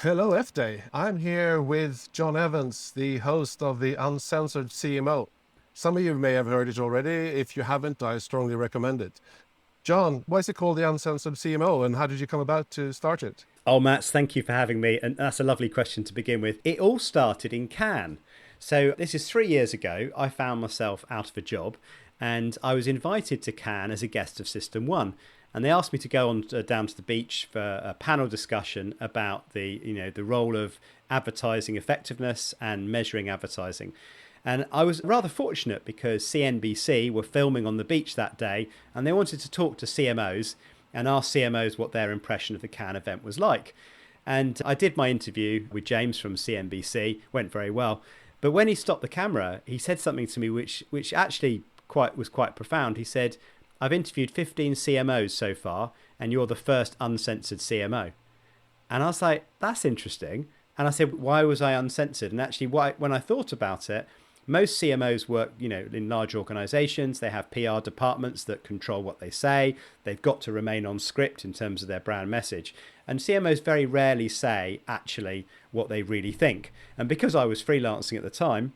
Hello, EFFDay. I'm here with John Evans, the host of the Uncensored CMO. Some of you may have heard it already. If you haven't, I strongly recommend it. John, why is it called the Uncensored CMO, and how did you come about to start it? Oh, Mats, thank you for having me. And that's a lovely question to begin with. It all started in Cannes. So, this is 3 years ago. I found myself out of a job and I was invited to Cannes as a guest of System One. And they asked me to go on down to the beach for a panel discussion about the role of advertising effectiveness and measuring advertising. And I was rather fortunate because CNBC were filming on the beach that day and they wanted to talk to CMOs and ask CMOs what their impression of the Cannes event was like. And I did my interview with James from CNBC, went very well. But when he stopped the camera, he said something to me which actually was quite profound. He said, "I've interviewed 15 CMOs so far, and you're the first uncensored CMO." And I was like, "That's interesting." And I said, "Why was I uncensored?" And actually, when I thought about it, most CMOs work, in large organizations. They have PR departments that control what they say. They've got to remain on script in terms of their brand message. And CMOs very rarely say actually what they really think. And because I was freelancing at the time,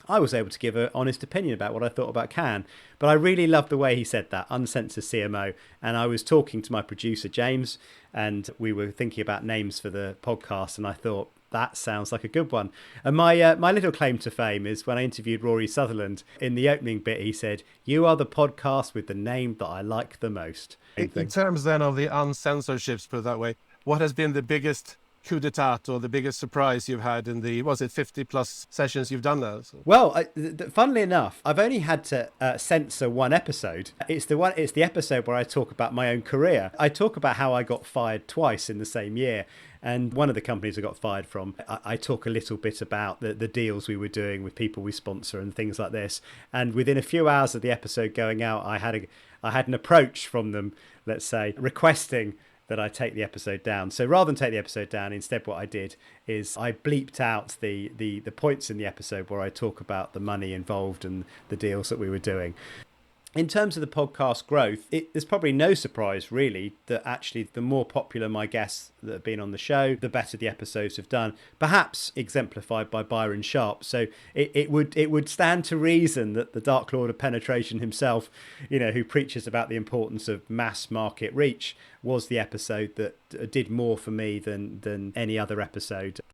I was able to give an honest opinion about what I thought about Cannes. But I really loved the way he said that, uncensored CMO. And I was talking to my producer, James, and we were thinking about names for the podcast. And I thought, that sounds like a good one. And my little claim to fame is when I interviewed Rory Sutherland, in the opening bit, he said, "You are the podcast with the name that I like the most." In terms then of the uncensorships, put it that way, what has been the biggest coup d'etat or the biggest surprise you've had in the, was it 50 plus sessions you've done now? So. Well, funnily enough, I've only had to censor one episode. It's the episode where I talk about my own career. I talk about how I got fired twice in the same year. And one of the companies I got fired from, I talk a little bit about the deals we were doing with people we sponsor and things like this. And within a few hours of the episode going out, I had an approach from them, let's say, requesting that I take the episode down. So rather than take the episode down, instead what I did is I bleeped out the points in the episode where I talk about the money involved and the deals that we were doing. In terms of the podcast growth, there's probably no surprise really that actually the more popular my guests that have been on the show, the better the episodes have done. Perhaps exemplified by Byron Sharp. So it would stand to reason that the Dark Lord of Penetration himself, who preaches about the importance of mass market reach, was the episode that did more for me than any other episode.